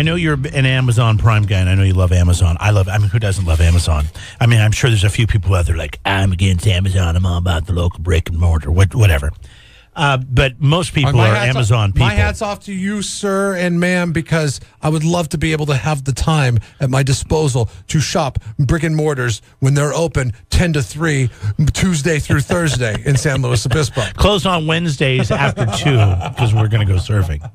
I know you're an Amazon Prime guy, and I know you love Amazon. I mean, who doesn't love Amazon? I mean, I'm sure there's a few people out there like, I'm against Amazon. I'm all about the local brick and mortar, whatever. But most people are Amazon people. My hat's off to you, sir and ma'am, because I would love to be able to have the time at my disposal to shop brick and mortars when they're open 10 to 3, Tuesday through Thursday in San Luis Obispo. Closed on Wednesdays after 2 because we're going to go surfing.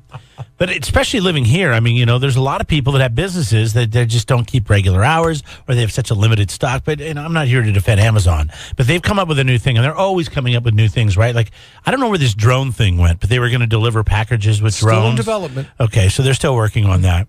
But especially living here, I mean, there's a lot of people that have businesses that they just don't keep regular hours or they have such a limited stock. But I'm not here to defend Amazon. But they've come up with a new thing, and they're always coming up with new things, right? Like, I don't know where this drone thing went, but they were going to deliver packages with drones. Still in development. Okay, so they're still working on that.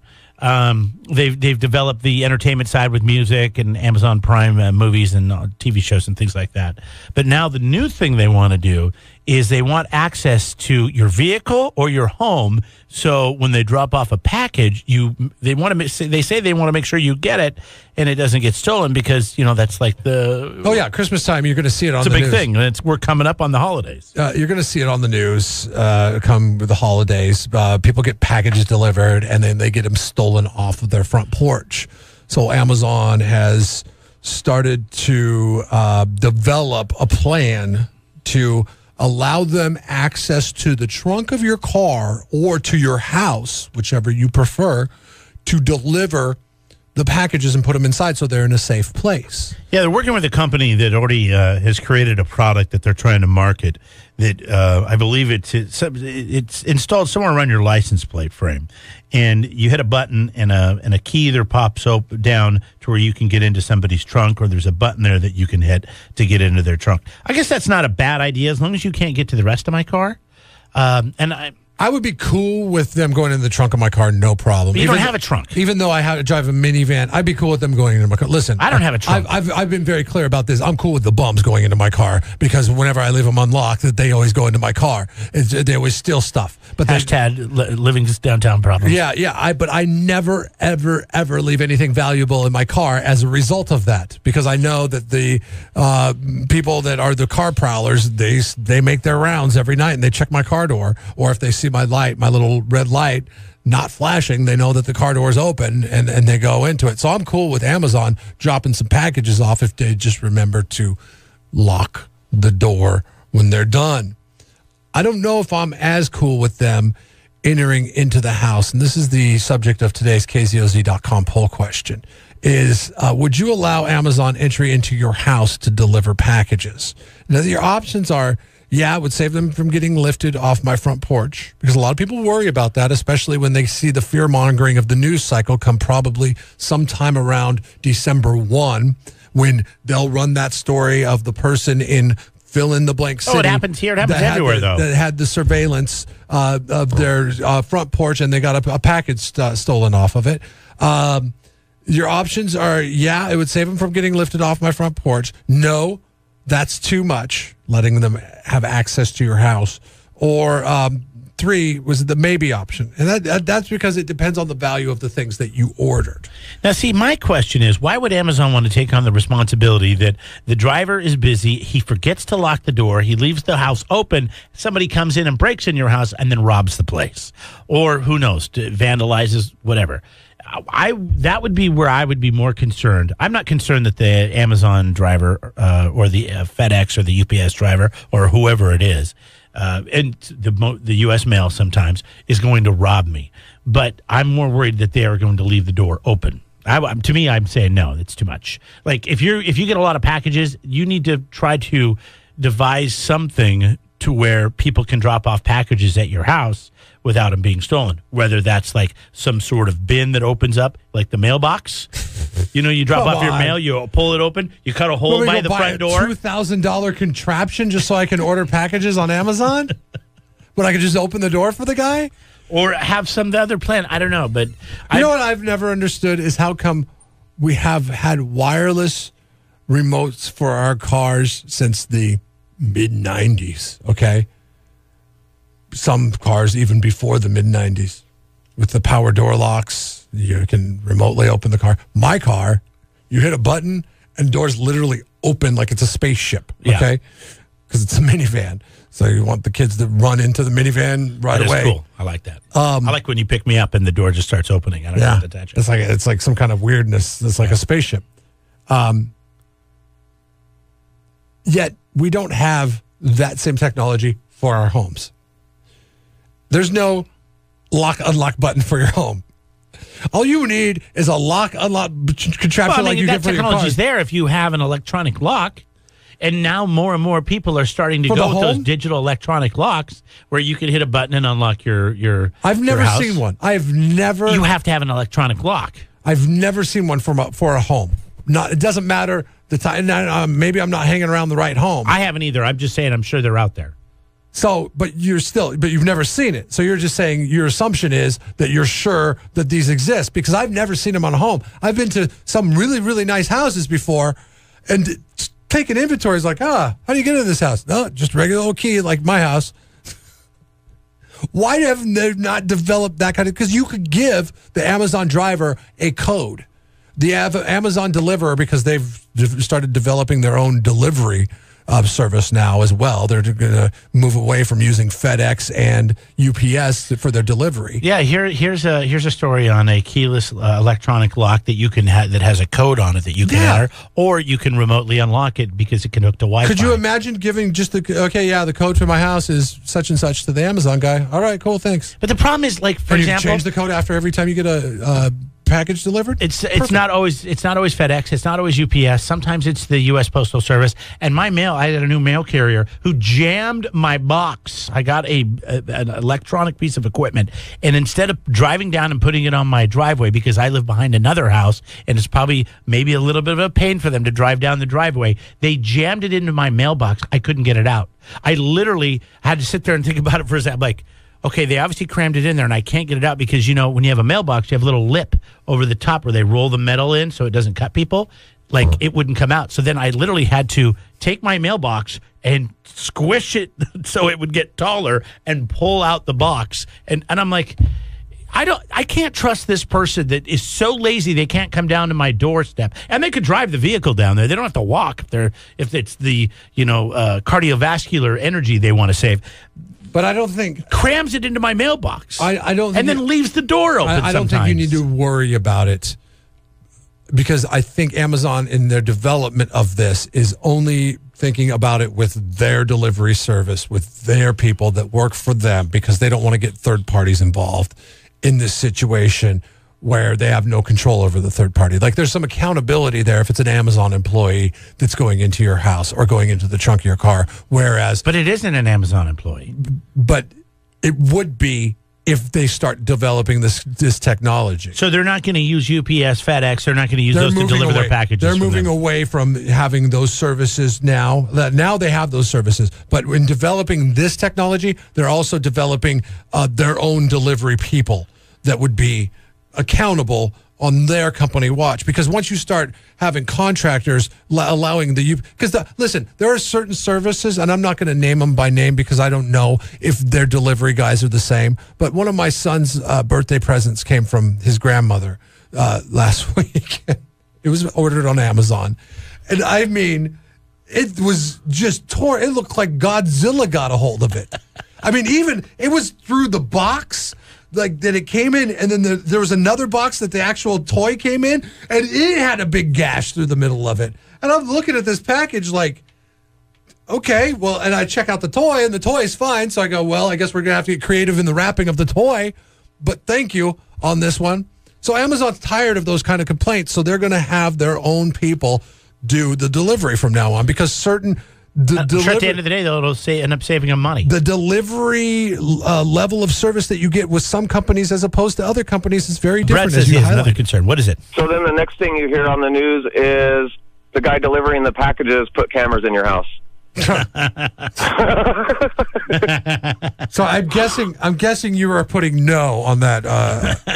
They've developed the entertainment side with music and Amazon Prime movies and TV shows and things like that. But now the new thing they want to do is they want access to your vehicle or your home. So when they drop off a package, they say they want to make sure you get it and it doesn't get stolen because that's like Christmas time. You're going to see it on the news. It's a big thing. We're coming up on the holidays. You're going to see it on the news come with the holidays. People get packages delivered and then they get them stolen off of their front porch. So Amazon has started to develop a plan to allow them access to the trunk of your car or to your house, whichever you prefer, to deliver the packages and put them inside so they're in a safe place. Yeah, they're working with a company that already has created a product that they're trying to market that I believe it's installed somewhere around your license plate frame. And you hit a button and a key either pops down to where you can get into somebody's trunk, or there's a button there that you can hit to get into their trunk. I guess that's not a bad idea as long as you can't get to the rest of my car. I would be cool with them going in the trunk of my car, no problem. But you don't have a trunk. Even though I drive a minivan, I'd be cool with them going into my car. Listen, I don't have a trunk. I've been very clear about this. I'm cool with the bums going into my car because whenever I leave them unlocked, they always go into my car. They always steal stuff. But #, living downtown problems. Yeah. But I never, ever, ever leave anything valuable in my car as a result of that because I know that the people that are the car prowlers, they make their rounds every night and they check my car door, or if they see my little red light not flashing, they know that the car door is open and they go into it. So I'm cool with Amazon dropping some packages off if they just remember to lock the door when they're done. I don't know if I'm as cool with them entering into the house, and this is the subject of today's KZOZ.com poll question, is would you allow Amazon entry into your house to deliver packages? Now, your options are, yeah, it would save them from getting lifted off my front porch because a lot of people worry about that, especially when they see the fear-mongering of the news cycle come probably sometime around December 1 when they'll run that story of the person in fill-in-the-blank city. Oh, it happens here. It happens everywhere, though. That had the surveillance of their front porch and they got a package stolen off of it. Your options are, yeah, it would save them from getting lifted off my front porch. No, that's too much, letting them have access to your house. Or 3 was the maybe option. And that's because it depends on the value of the things that you ordered. Now, see, my question is, why would Amazon want to take on the responsibility that the driver is busy, he forgets to lock the door, he leaves the house open, somebody comes in and breaks in your house and then robs the place? Or, who knows, vandalizes, whatever. That would be where I would be more concerned. I'm not concerned that the Amazon driver or the FedEx or the UPS driver or whoever it is, and the U.S. mail sometimes is going to rob me. But I'm more worried that they are going to leave the door open. To me, I'm saying no, that's too much. Like if you get a lot of packages, you need to try to devise something to where people can drop off packages at your house without them being stolen. Whether that's like some sort of bin that opens up, like the mailbox. You drop off your mail, you pull it open, you cut a hole by the front door. $2,000 contraption just so I can order packages on Amazon? When I could just open the door for the guy? Or have some other plan. I don't know, but you know what I've never understood is how come we have had wireless remotes for our cars since the mid-90s, okay? Some cars even before the mid-90s. With the power door locks, you can remotely open the car. My car, you hit a button and doors literally open like it's a spaceship, okay? because it's a minivan. So you want the kids to run into the minivan right away. That's cool. I like that. I like when you pick me up and the door just starts opening. I don't have to touch it. It's like some kind of weirdness. It's like a spaceship. Yet we don't have that same technology for our homes. There's no lock unlock button for your home. All you need is a lock unlock contraption like you get for your car. That technology's there if you have an electronic lock. And now more and more people are starting to go with those digital electronic locks where you can hit a button and unlock your I've never house. seen one. I've never. You have to have an electronic lock. I've never seen one for a home. It doesn't matter the time. Maybe I'm not hanging around the right home. I haven't either. I'm just saying I'm sure they're out there. So, but you've never seen it. So you're just saying your assumption is that you're sure that these exist because I've never seen them on a home. I've been to some really, really nice houses before and taking inventory is like, how do you get into this house? No, just regular old key like my house. Why have they not developed that kind of, because you could give the Amazon driver a code. The Amazon deliverer, because they've started developing their own delivery service now as well. They're going to move away from using FedEx and UPS for their delivery. Yeah, here's a story on a keyless electronic lock that you can that has a code on it that you can enter, or you can remotely unlock it because it can hook to Wi-Fi. Could you imagine giving just the code to my house is such and such to the Amazon guy? All right, cool, thanks. But the problem is, like, for example, you change the code after every time you get a package delivered? It's not always FedEx. It's not always UPS. Sometimes it's the U.S. Postal Service. And my mail, I had a new mail carrier who jammed my box. I got an electronic piece of equipment, and instead of driving down and putting it on my driveway because I live behind another house, and it's probably maybe a little bit of a pain for them to drive down the driveway, they jammed it into my mailbox. I couldn't get it out. I literally had to sit there and think about it for a second. Like, okay, they obviously crammed it in there, and I can't get it out because, when you have a mailbox, you have a little lip over the top where they roll the metal in so it doesn't cut people. Like, it wouldn't come out. So then I literally had to take my mailbox and squish it so it would get taller and pull out the box. And I'm like, I can't trust this person that is so lazy they can't come down to my doorstep. And they could drive the vehicle down there. They don't have to walk if it's the cardiovascular energy they want to save. But I don't think crams it into my mailbox. I don't, think and then leaves the door open. I don't think you need to worry about it, because I think Amazon in their development of this is only thinking about it with their delivery service, with their people that work for them, because they don't want to get third parties involved in this situation where they have no control over the third party. Like, there's some accountability there if it's an Amazon employee that's going into your house or going into the trunk of your car, whereas... But it isn't an Amazon employee. But it would be if they start developing this technology. So they're not going to use UPS, FedEx. They're not going to use those to deliver their packages. They're moving away from having those services now. Now they have those services. But in developing this technology, they're also developing their own delivery people that would be accountable on their company watch. Because once you start having contractors allowing listen, there are certain services, and I'm not going to name them by name because I don't know if their delivery guys are the same, but one of my son's birthday presents came from his grandmother last week. It was ordered on Amazon, and I mean, it was just torn. It looked like Godzilla got a hold of it. I mean, even it was through the box, like that it came in, and then there was another box that the actual toy came in, and it had a big gash through the middle of it. And I'm looking at this package like, okay, well, and I check out the toy, and the toy is fine. So I go, well, I guess we're going to have to get creative in the wrapping of the toy, but thank you on this one. So Amazon's tired of those kind of complaints, so they're going to have their own people do the delivery from now on, because certain... I'm sure at the end of the day, though, it'll end up saving them money. The delivery level of service that you get with some companies as opposed to other companies is very different. Brett says he has another concern. What is it? So then the next thing you hear on the news is the guy delivering the packages put cameras in your house. So I'm guessing you are putting no on that.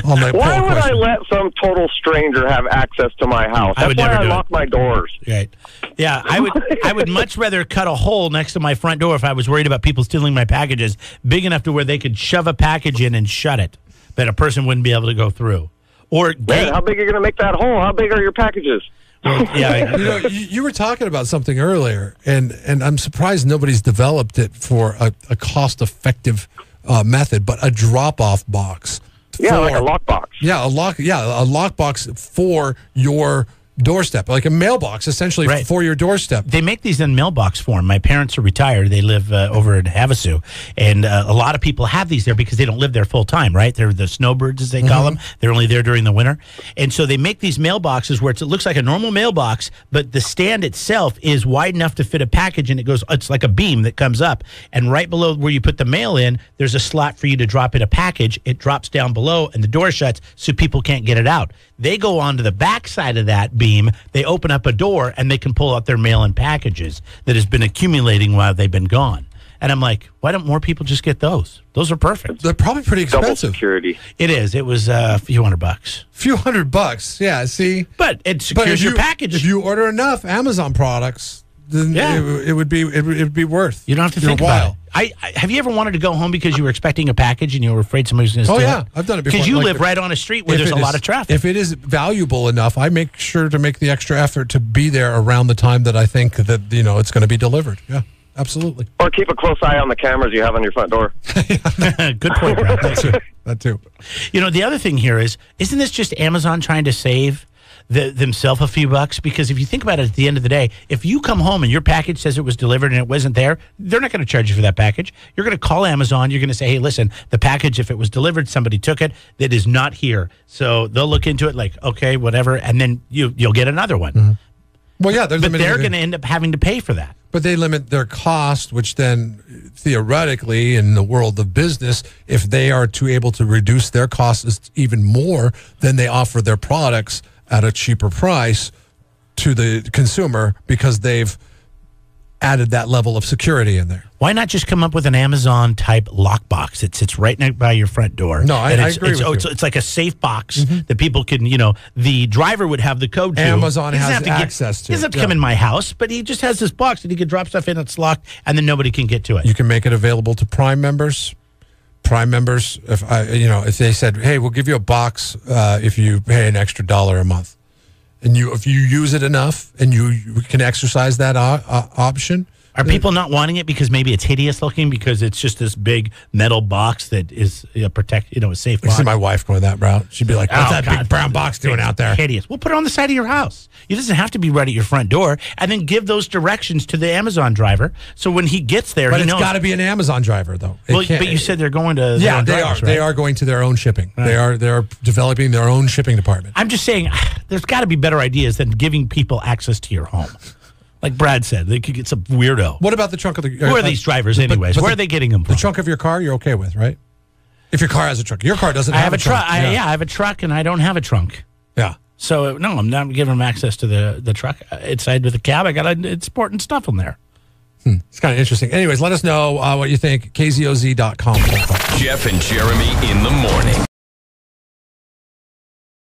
Why would I let some total stranger have access to my house? That's why I lock my doors. Right. Yeah, I would much rather cut a hole next to my front door if I was worried about people stealing my packages, big enough to where they could shove a package in and shut it, but a person wouldn't be able to go through. Or man, how big are you going to make that hole? How big are your packages? Yeah, you were talking about something earlier, and I'm surprised nobody's developed it for a cost-effective method, but a drop-off box. Yeah, like a lockbox. Yeah, a lockbox for your doorstep, like a mailbox, essentially for your doorstep. They make these in mailbox form. My parents are retired. They live over in Havasu, and a lot of people have these there because they don't live there full time, right? They're the snowbirds, as they call them. They're only there during the winter. And so they make these mailboxes where it looks like a normal mailbox, but the stand itself is wide enough to fit a package, and it's like a beam that comes up. And right below where you put the mail in, there's a slot for you to drop in a package. It drops down below, and the door shuts so people can't get it out. They go onto the back side of that beam, they open up a door, and they can pull out their mail and packages that has been accumulating while they've been gone. And I'm like, why don't more people just get those? Those are perfect. They're probably pretty Double expensive. security. It is. It was a few $100. Few $100, yeah, see? But it secures your package. If you order enough Amazon products, then it would be worth. You don't have to think about it. Have you ever wanted to go home because you were expecting a package and you were afraid somebody was going to steal it? Oh, yeah. I've done it before. Because you live right on a street where there's a lot of traffic. If it is valuable enough, I make sure to make the extra effort to be there around the time that I think that, it's going to be delivered. Yeah, absolutely. Or keep a close eye on the cameras you have on your front door. Good point, Brad. That too. The other thing here isn't this just Amazon trying to save themselves a few bucks? Because if you think about it, at the end of the day, if you come home and your package says it was delivered and it wasn't there, they're not going to charge you for that package. You're going to call Amazon. You're going to say, hey, listen, the package, if it was delivered, somebody took it, that is not here. So they'll look into it like, okay, whatever, and then you'll get another one. Mm-hmm. Well, yeah, but they're going to end up having to pay for that. But they limit their cost, which then theoretically in the world of business, if they are able to reduce their costs even more, then they offer their products at a cheaper price to the consumer because they've added that level of security in there. Why not just come up with an Amazon-type lockbox that sits right next by your front door? No, I agree with you. It's like a safe box that people can, the driver would have the code to. Amazon has access to. He doesn't have to come in my house, but he just has this box that he can drop stuff in, it's locked, and then nobody can get to it. You can make it available to Prime members. Prime members, if they said, hey, we'll give you a box if you pay an extra $1 a month. And if you use it enough and you can exercise that option. Are people not wanting it because maybe it's hideous looking because it's just this big metal box that is a safe box? I see my wife going that route. She'd be like, what's that big brown box doing out there? Hideous. We'll put it on the side of your house. It doesn't have to be right at your front door. And then give those directions to the Amazon driver. So when he gets there, but he knows. It's got to be an Amazon driver, though. But you said they're going to their own drivers, right? They are going to their own shipping. Right. They are developing their own shipping department. I'm just saying there's got to be better ideas than giving people access to your home. Like Brad said, they could get some weirdo. What about the trunk of the... Who are these drivers anyways? Where are they getting them from? The trunk of your car, you're okay with, right? If your car has a trunk. Your car doesn't have a trunk. I have a truck, and I don't have a trunk. Yeah. So, no, I'm not giving them access to the truck. Inside with the cab, I got important stuff in there. It's kind of interesting. Anyways, let us know what you think. KZOZ.com. Jeff and Jeremy in the morning.